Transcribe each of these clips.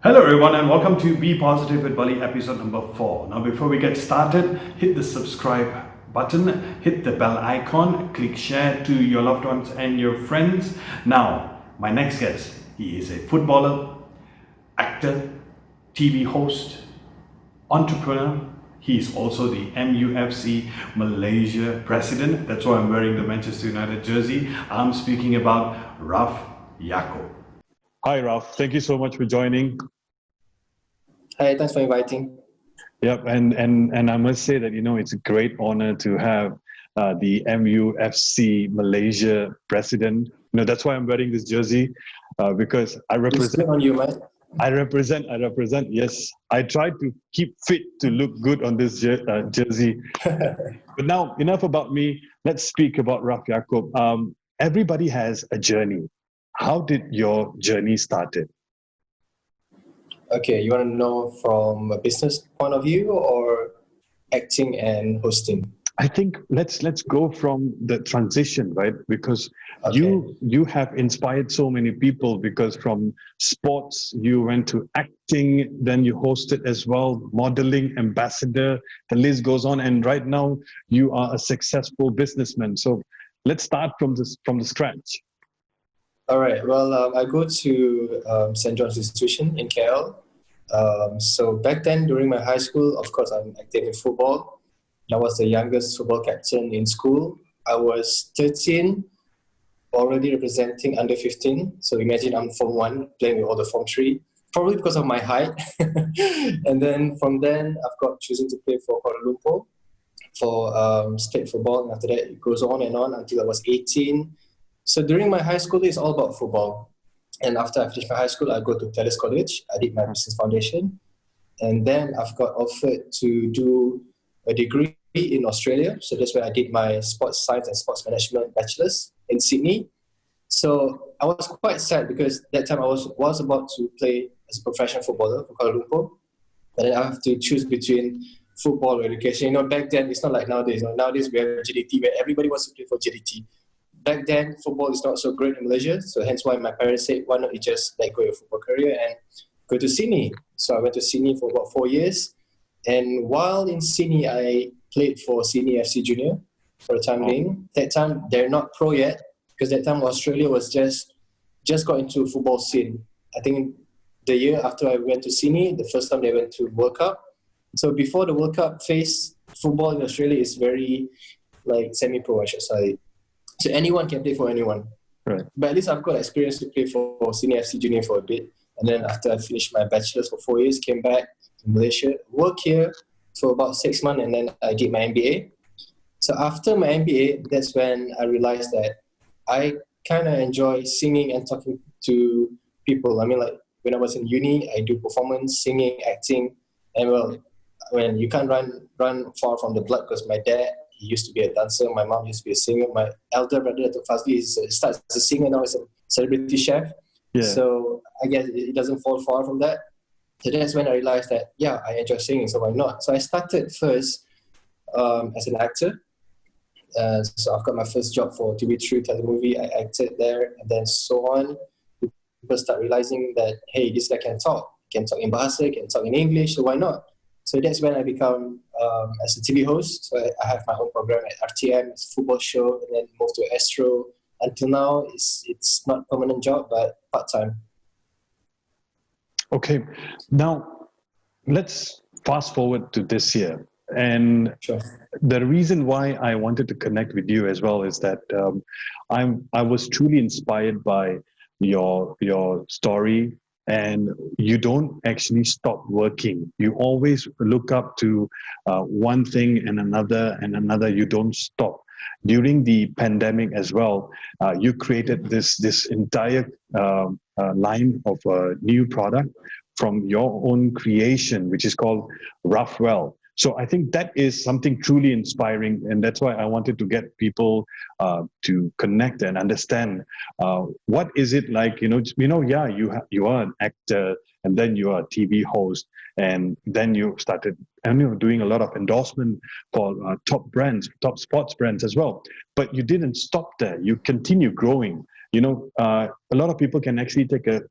Hello, everyone, and welcome to Be Positive with Bali episode number 4. Now, before we get started, hit the subscribe button, hit the bell icon, click share to your loved ones and your friends. Now, my next guest, he is a footballer, actor, TV host, entrepreneur. He is also the MUFC Malaysia president. That's why I'm wearing the Manchester United jersey. I'm speaking about Raf Yaakob. Hi, Raf. Thank you so much for joining. Hi, thanks for inviting. Yep, and I must say that it's a great honor to have the MUFC Malaysia president. That's why I'm wearing this jersey because I represent. It's on you, man. I represent. Yes, I try to keep fit to look good on this jersey. But now, enough about me. Let's speak about Raf Yaakob. Everybody has a journey. How did your journey started? Okay, you want to know from a business point of view or acting and hosting? I think let's go from the transition, right? Because Okay. you have inspired so many people, because from sports you went to acting, then you hosted as well, modeling, ambassador, the list goes on, and right now you are a successful businessman. So let's start from the scratch. All right. Well, I go to St. John's Institution in KL. So back then, during my high school, of course, I'm active in football. I was the youngest football captain in school. I was 13, already representing under 15. So imagine I'm Form 1 playing with all the Form 3, probably because of my height. And then from then, I've got chosen to play for Kuala Lumpur for state football. And after that, it goes on and on until I was 18. So during my high school, it's all about football. And after I finished my high school, I go to Talis College. I did my business foundation. And then I've got offered to do a degree in Australia. So that's where I did my sports science and sports management bachelor's in Sydney. So I was quite sad because that time I was about to play as a professional footballer for Kuala Lumpur. But then I have to choose between football or education. Back then, it's not like nowadays. Nowadays, we have GDT where everybody wants to play for GDT. Back then, football is not so great in Malaysia, so hence why my parents said, why not you just let go your football career and go to Sydney. So I went to Sydney for about 4 years, and while in Sydney, I played for Sydney FC Junior for the time being. That time, they're not pro yet, because that time Australia was just got into football scene. I think the year after I went to Sydney, the first time they went to World Cup. So before the World Cup phase, football in Australia is very like semi-pro, I should say. So anyone can play for anyone. Right. But at least I've got experience to play for Senior FC Junior for a bit. And then after I finished my bachelor's for 4 years, came back to Malaysia, worked here for about 6 months, and then I did my MBA. So after my MBA, that's when I realized that I kind of enjoy singing and talking to people. I mean, like when I was in uni, I do performance, singing, acting. And well, when you can't run far from the blood, because my dad, he used to be a dancer. My mom used to be a singer. My elder brother, Datuk Fazli, starts as a singer now. He's a celebrity chef. Yeah. So I guess it doesn't fall far from that. So that's when I realized that, yeah, I enjoy singing, so why not? So I started first as an actor. So I've got my first job for TV3 telemovie. I acted there, and then so on. People start realizing that, hey, this guy can talk. He can talk in Bahasa, can talk in English, so why not? So that's when I become as a TV host. So I have my own program at RTM, it's a football show, and then moved to Astro. Until now, it's not a permanent job, but part-time. Okay, now let's fast forward to this year. And Sure. the reason why I wanted to connect with you as well is that I was truly inspired by your story. And you don't actually stop working. You always look up to one thing and another and another. You don't stop. During the pandemic as well, you created this entire line of a new product from your own creation, which is called Rafwell. So I think that is something truly inspiring, and that's why I wanted to get people to connect and understand what is it like. Yeah, you are an actor, and then you are a TV host, and then you started doing a lot of endorsement for top brands, top sports brands as well. But you didn't stop there. You continue growing. A lot of people can actually take a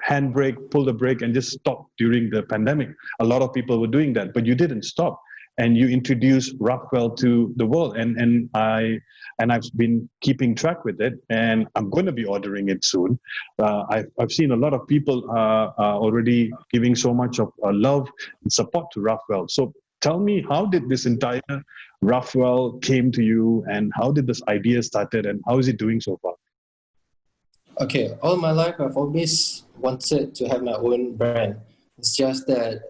handbrake, pull the brake, and just stop during the pandemic. A lot of people were doing that, but you didn't stop, and you introduced Rockwell to the world. And I've been keeping track with it, and I'm going to be ordering it soon. I've seen a lot of people already giving so much of love and support to Rockwell. So tell me, how did this entire Rafwell came to you, and how did this idea started, and how is it doing so far? Okay, all my life I've always wanted to have my own brand. It's just that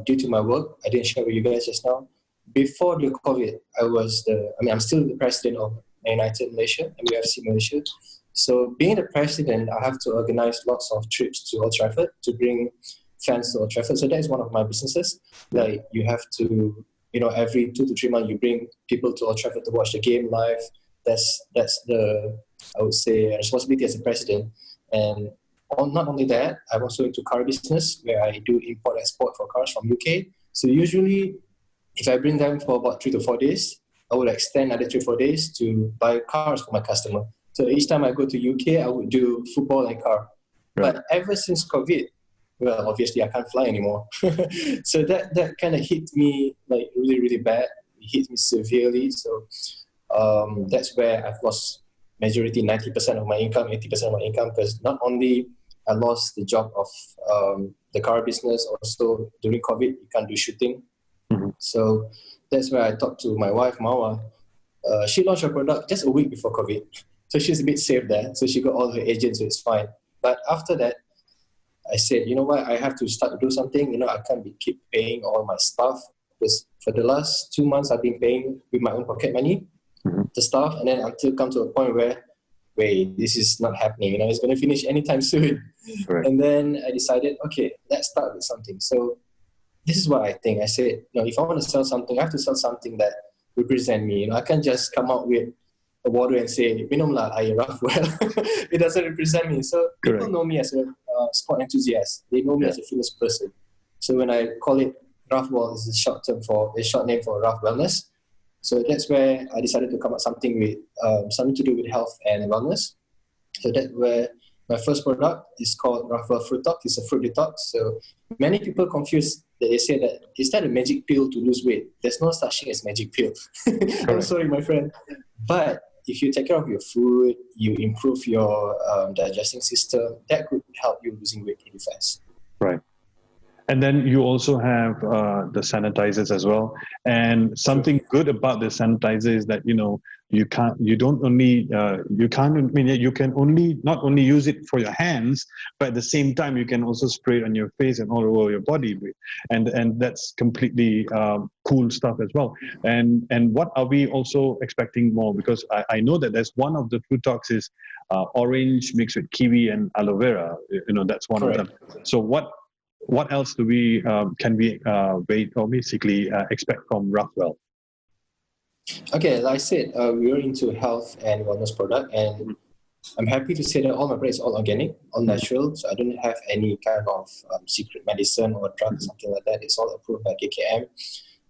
due to my work, I didn't share with you guys just now. Before the COVID, I'm still the president of United Malaysia, MUFC Malaysia. So being the president, I have to organize lots of trips to Old Trafford to bring fans to Old Trafford. So that is one of my businesses. Like you have to, every 2 to 3 months, you bring people to Old Trafford to watch the game live. That's the, I would say, responsibility as a president. And not only that, I'm also into car business where I do import-export for cars from UK. So usually, if I bring them for about 3 to 4 days, I would extend another 3 to 4 days to buy cars for my customer. So each time I go to UK, I would do football and car. Right. But ever since COVID, well, obviously I can't fly anymore. So that kind of hit me like really, really bad. It hit me severely. So that's where I've lost majority, 90% of my income, 80% of my income, because not only I lost the job of the car business, also during COVID, you can't do shooting. Mm-hmm. So that's where I talked to my wife, Mawa. She launched her product just a week before COVID. So she's a bit safe there. So she got all her agents, so it's fine. But after that, I said, you know what, I have to start to do something. I can't keep paying all my staff, because for the last 2 months, I've been paying with my own pocket money, mm-hmm. the staff, and then until come to a point where, wait, this is not happening. It's going to finish anytime soon. Right. And then I decided, okay, let's start with something. So this is what I think. I said, if I want to sell something, I have to sell something that represents me. I can't just come out with a water and say, minumlah air Rafwell. It doesn't represent me. So people know me as a sport enthusiast. They know me as a fitness person. So when I call it Rafwell, it's a short name for Raf Wellness. So that's where I decided to come up something with something to do with health and wellness. So that's where my first product is called Rafwell Fruit Detox. It's a fruit detox. So many people confuse that. They say that, is that a magic pill to lose weight? There's no such thing as magic pill. I'm sorry, my friend. But if you take care of your food, you improve your digesting system, that could help you losing weight pretty fast. Right. And then you also have the sanitizers as well. And something good about the sanitizer is that, you can not only use it for your hands, but at the same time, you can also spray it on your face and all over your body. And that's completely cool stuff as well. And what are we also expecting more? Because I know that there's one of the fruit talks is orange mixed with kiwi and aloe vera. That's one of them. So what else can we wait or basically expect from Rafwell? Okay, like I said, we are into health and wellness product, and I'm happy to say that all my products are all organic, all natural, so I don't have any kind of secret medicine or drug or something like that. It's all approved by KKM.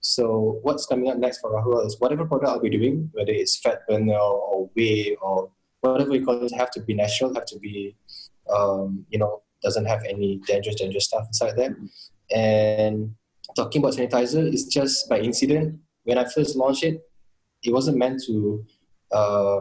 So what's coming up next for Rafwell is whatever product I'll be doing, whether it's fat burner or whey or whatever you call it, have to be natural, have to be, doesn't have any dangerous stuff inside there. And talking about sanitizer, it's just by incident. When I first launched it, it wasn't meant to, I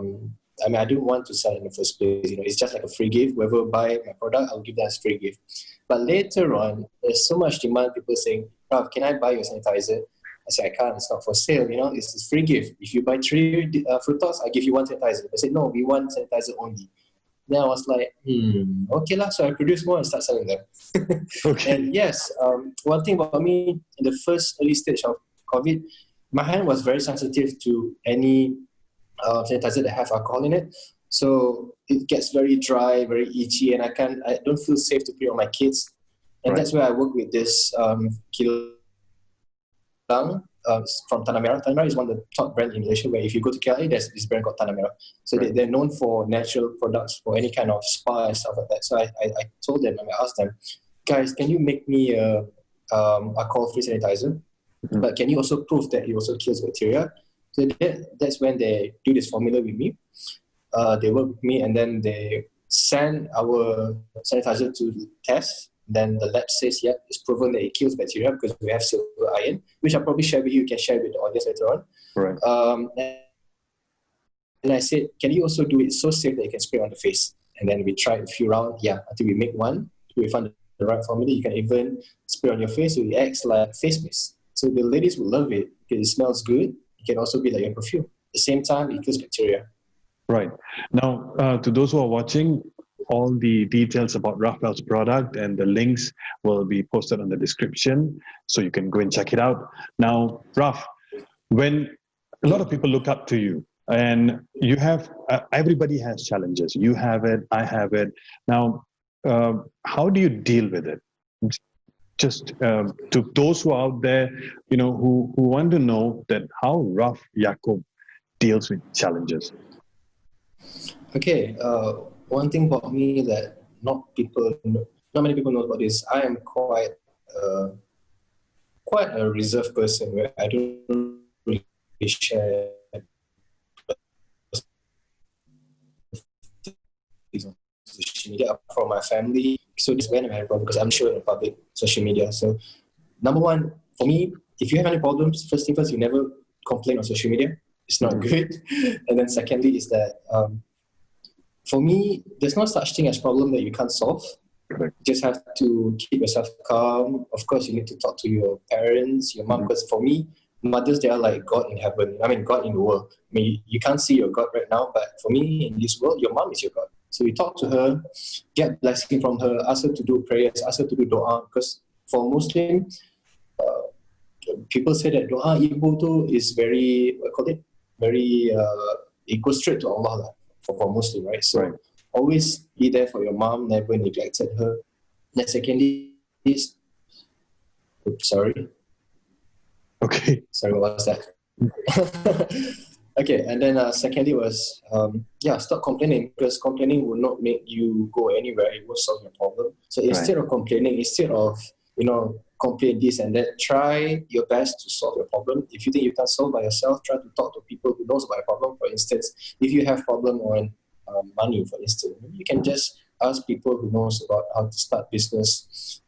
didn't want to sell it in the first place. It's just like a free gift. Whoever buy my product, I'll give them as free gift. But later on, there's so much demand, people saying, Raf, can I buy your sanitizer? I say, I can't, it's not for sale, it's a free gift. If you buy 3 fruit talks, I give you 1 sanitizer. I said, no, we want sanitizer only. Then I was like, okay lah. So I produce more and start selling them. Okay. And yes, one thing about me, in the first early stage of COVID, my hand was very sensitive to any sanitizer that have alcohol in it. So it gets very dry, very itchy, and I don't feel safe to put it on my kids. And that's where I work with this Kilang from Tanah Merah. Tanah Merah is one of the top brands in Malaysia, where if you go to KLA, there's this brand called Tanah Merah. So they're known for natural products, for any kind of spa and stuff like that. So I told them, I asked them, guys, can you make me a alcohol-free sanitizer? But can you also prove that it also kills bacteria? So that's when they do this formula with me. They work with me, and then they send our sanitizer to test. Then the lab says, yeah, it's proven that it kills bacteria because we have silver iron, which I'll probably share with you. You can share with the audience later on. Right. And I said, can you also do it so safe that you can spray on the face? And then we tried a few rounds, until we make one. We found the right formula. You can even spray on your face, so it acts like face mist. So the ladies will love it because it smells good. It can also be like a perfume. At the same time, it kills bacteria. Right. Now, to those who are watching, all the details about Rafwell's product and the links will be posted on the description, so you can go and check it out. Now, Raf, when a lot of people look up to you, and you have, everybody has challenges. You have it, I have it. Now, how do you deal with it? Just to those who are out there, who want to know that how Raf Yaakob deals with challenges. Okay, one thing about me that not many people know about is I am quite a reserved person where I don't really share on social media from my family. So this is when I have a problem because I'm sure in the public social media. So number one, for me, if you have any problems, first thing first, you never complain on social media. It's not good. And then secondly is that for me, there's no such thing as problem that you can't solve. Correct. You just have to keep yourself calm. Of course, you need to talk to your parents, your mom, because for me, mothers, they are like God in heaven. I mean, God in the world. I mean, you can't see your God right now, but for me, in this world, your mom is your God. So you talk to her, get blessing from her, ask her to do prayers, ask her to do dua, because for Muslim, people say that dua ibu tu is very, it goes straight to Allah for Muslim, right? So always be there for your mom, never neglected her. And secondly is, sorry, what was that? Okay, and then secondly was, stop complaining, because complaining will not make you go anywhere. It will solve your problem. So instead of complaining, instead of, complain this and that, try your best to solve your problem. If you think you can't solve by yourself, try to talk to people who knows about your problem. For instance, if you have problem on money, for instance, you can just ask people who knows about how to start business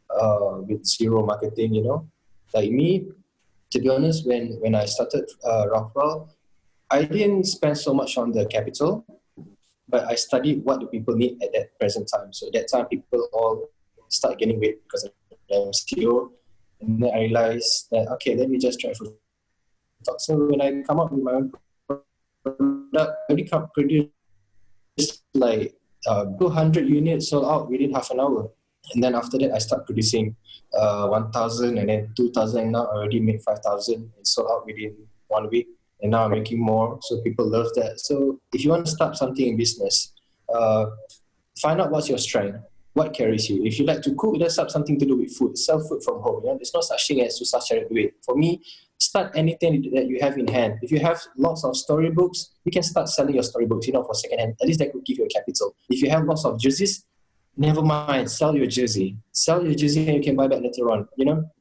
with zero marketing, Like me, to be honest, when I started Rockwell, I didn't spend so much on the capital, but I studied what do people need at that present time. So at that time, people all start gaining weight because of the MCO. And then I realized that, okay, let me just try food talk. So when I come up with my own product, I only can produce like 200 units sold out within half an hour. And then after that, I start producing 1,000 and then 2,000. And now I already made 5,000 and sold out within 1 week. And now I'm making more, so people love that. So if you want to start something in business, find out what's your strength, what carries you. If you like to cook, let's have something to do with food. Sell food from home. There's no such thing as to such a way. For me, start anything that you have in hand. If you have lots of storybooks, you can start selling your storybooks, for secondhand. At least that could give you a capital. If you have lots of jerseys, never mind, sell your jersey. Sell your jersey and you can buy back later on.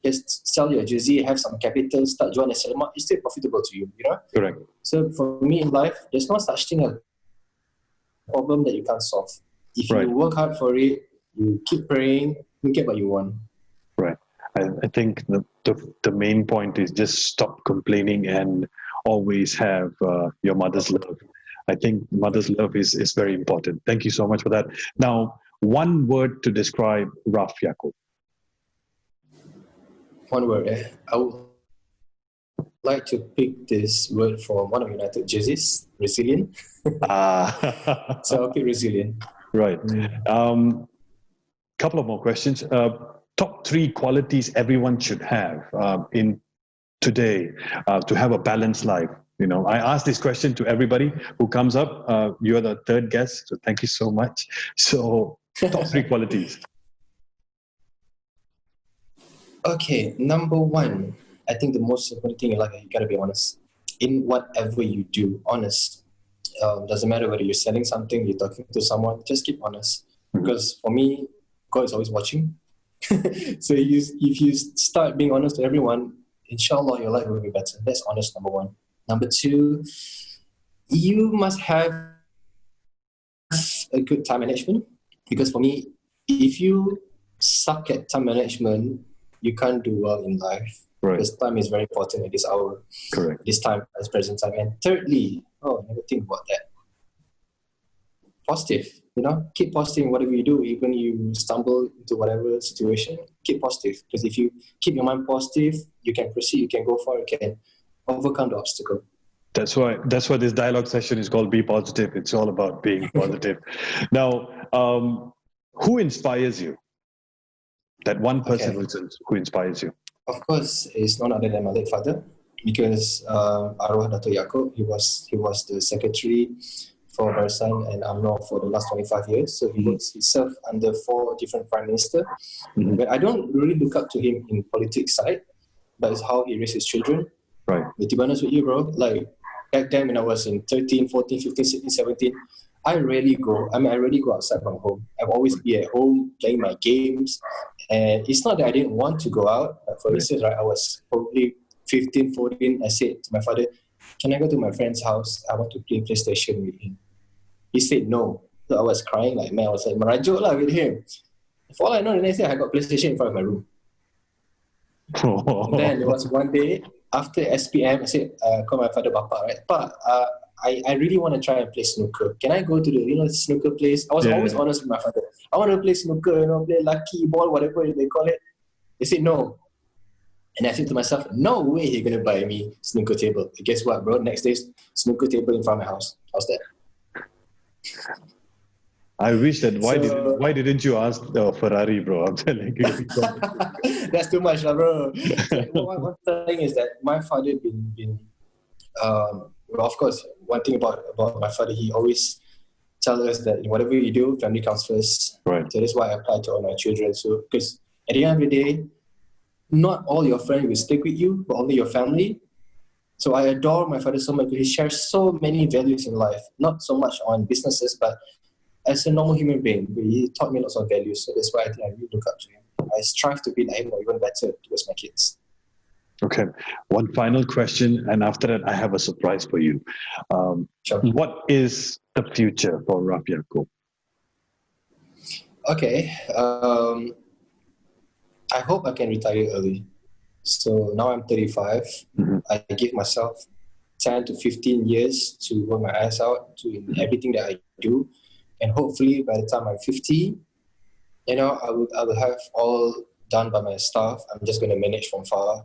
Just sell your jersey, have some capital, start joining a cinema. It's still profitable to you, Correct. So for me in life, there's no such thing as a problem that you can't solve. If you work hard for it, you keep praying, you get what you want. Right. I think the main point is just stop complaining and always have your mother's love. I think mother's love is very important. Thank you so much for that. Now, one word to describe Raf Yaakob. One word. I would like to pick this word from one of United jerseys, resilient. So I'll pick resilient. Right. Couple of more questions. Top 3 qualities everyone should have in today to have a balanced life. I ask this question to everybody who comes up. You're the third guest, so thank you so much. So, top 3 qualities. Okay, number 1, I think the most important thing in life, you gotta be honest. In whatever you do, honest. Doesn't matter whether you're selling something, you're talking to someone, just keep honest. Because for me, God is always watching. So if you start being honest to everyone, inshallah, your life will be better. That's honest, number 1. Number 2, you must have a good time management. Because for me, if you suck at time management, you can't do well in life. Right. Because time is very important at this hour. Correct. This time, as present time. And thirdly, I never think about that. Positive, keep positive in whatever you do, even you stumble into whatever situation, keep positive. Because if you keep your mind positive, you can proceed, you can go far, you can overcome the obstacle. That's why this dialogue session is called Be Positive. It's all about being positive. Now, who inspires you? That one person who inspires you? Of course, it's none other than my late father, because Arwah Dato' Yaakob, he was the secretary for Barisan and UMNO for the last 25 years. So he served under 4 different prime ministers. Mm-hmm. But I don't really look up to him in politics side, but it's how he raised his children. Right. But to be honest with you, bro, like back then when I was in 13, 14, 15, 16, 17, I rarely go outside from home. I've always been at home playing my games. And it's not that I didn't want to go out. But for instance, right, I was probably 15, 14. I said to my father, can I go to my friend's house? I want to play PlayStation with him. He said no. So I was crying like, man, I was like, merajuk lah with him. For all I know, the next day I got PlayStation in front of my room. And then there was one day, after SPM, I said, call my father, Bapa, right? But I really want to try and play snooker. Can I go to the snooker place? I was always honest with my father. I want to play snooker, play lucky ball, whatever they call it. They said no. And I said to myself, no way he's going to buy me snooker table. And guess what, bro? Next day, snooker table in front of my house. How's that? I wish that. Why didn't you ask the Ferrari, bro? I'm telling you. That's too much, bro. One thing is that my father been of course, one thing about my father, he always tells us that whatever you do, family comes first. Right. So that's why I apply to all my children. So, because at the end of the day, not all your friends will stick with you, but only your family. So I adore my father so much because he shares so many values in life. Not so much on businesses, but as a normal human being, he taught me lots of values. So that's why I think I really look up to him. I strive to be like him or even better towards my kids. Okay. One final question, and after that, I have a surprise for you. Sure. What is the future for Raf Yaakob? Okay. I hope I can retire early. So now I'm 35. Mm-hmm. I give myself 10 to 15 years to work my ass out to everything that I do. And hopefully by the time I'm 50, I will have all done by my staff. I'm just going to manage from far,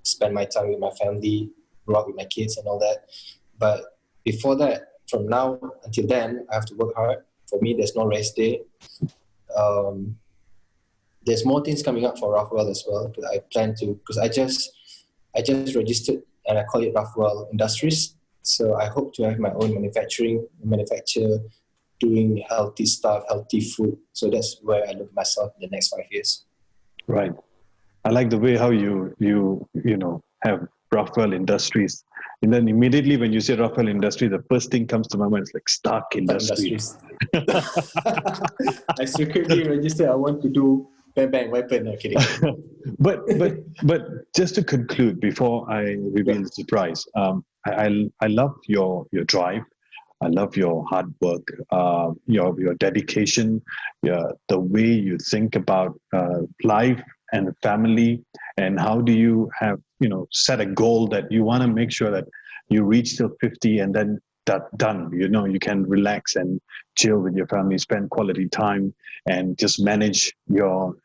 spend my time with my family, grow up with my kids and all that. But before that, from now until then, I have to work hard. For me, there's no rest day. There's more things coming up for Rockwell as well. I plan to, because I just registered and I call it Rafwell Industries. So I hope to have my own manufacture, doing healthy stuff, healthy food. So that's where I look at myself in the next 5 years. Right. I like the way how you have Rafwell Industries. And then immediately when you say Rafwell Industries, the first thing comes to my mind is like Stark Industries. I secretly registered, I want to do bang weapon. No kidding. but just to conclude before I reveal the surprise, I love your drive. I love your hard work, your dedication, the way you think about life and family, and how do you have set a goal that you want to make sure that you reach till 50 and then that done. You can relax and chill with your family, spend quality time, and just manage your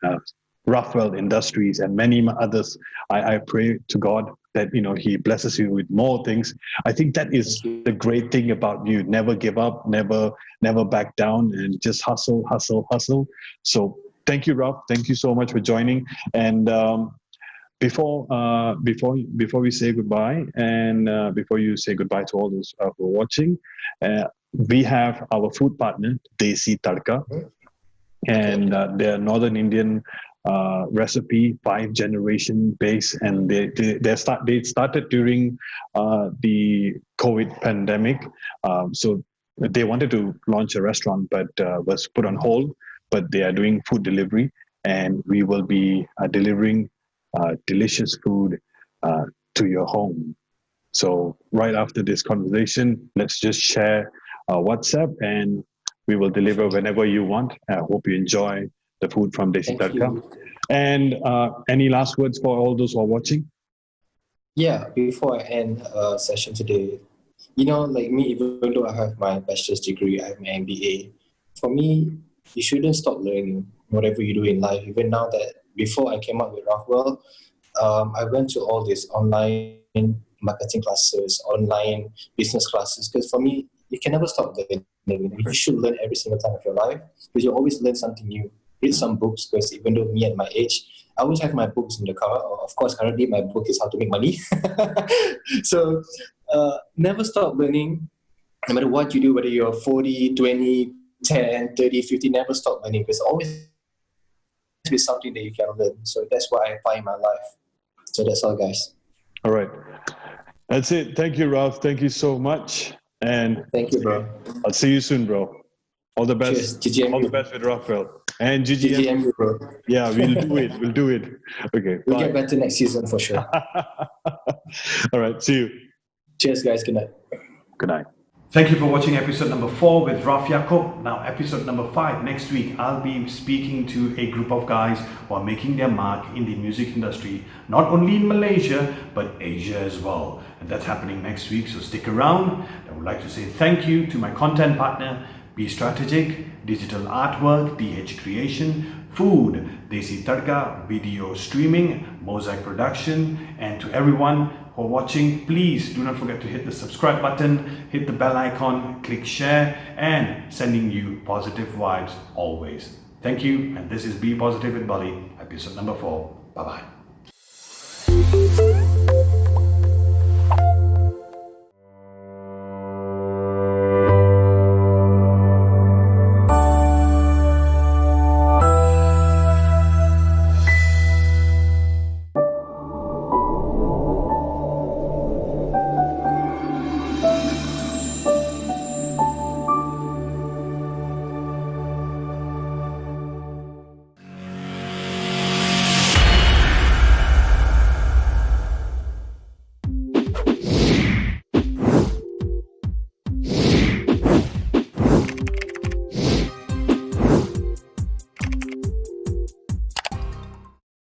Rafwell Industries and many others. I pray to God that He blesses you with more things. I think that is the great thing about you. Never give up, never back down, and just hustle. So thank you, Raf. Thank you so much for joining. And before we say goodbye, and before you say goodbye to all those who are watching, we have our food partner, Desi Tadka, and they're Northern Indian recipe, 5-generation base, and they started during the COVID pandemic. So they wanted to launch a restaurant, but was put on hold. But they are doing food delivery, and we will be delivering delicious food to your home. So right after this conversation, let's just share WhatsApp, and We will deliver whenever you want. I hope you enjoy the food from Desi Thank Tadka. you. And any last words for all those who are watching? Yeah, before I end session today, like me, even though I have my bachelor's degree, I have my MBA, for me, you shouldn't stop learning whatever you do in life. Even now that before I came up with Rockwell, I went to all these online marketing classes, online business classes, because for me, you can never stop learning. You should learn every single time of your life because you always learn something new. Read some books because even though me at my age, I always have my books in the car. Of course, currently my book is How to Make Money. So never stop learning. No matter what you do, whether you're 40, 20, 10, 30, 50, never stop learning. There's always be something that you can learn. So that's what I apply in my life. So that's all, guys. All right. That's it. Thank you, Raf. Thank you so much. And Thank you, bro. I'll see you soon, bro. All the best. Cheers. GGMU. All the best with Rafwell. And GGM. GGMU, bro. Yeah, we'll do it. We'll do it. Okay. We'll Bye. get better next season for sure. All right. See you. Cheers, guys. Good night. Good night. Thank you for watching episode number 4 with Raf Yaakob. Now episode number 5 next week, I'll be speaking to a group of guys who are making their mark in the music industry, not only in Malaysia but Asia as well, and that's happening next week, so stick around. I would like to say thank you to my content partner Be Strategic, Digital Artwork, DH Creation, Food, Desi Tadka, Video Streaming, Mosaic Production, and to everyone who are watching, please do not forget to hit the subscribe button, hit the bell icon, click share, and sending you positive vibes always. Thank you, and this is Be Positive with Bally, episode number 4. Bye-bye.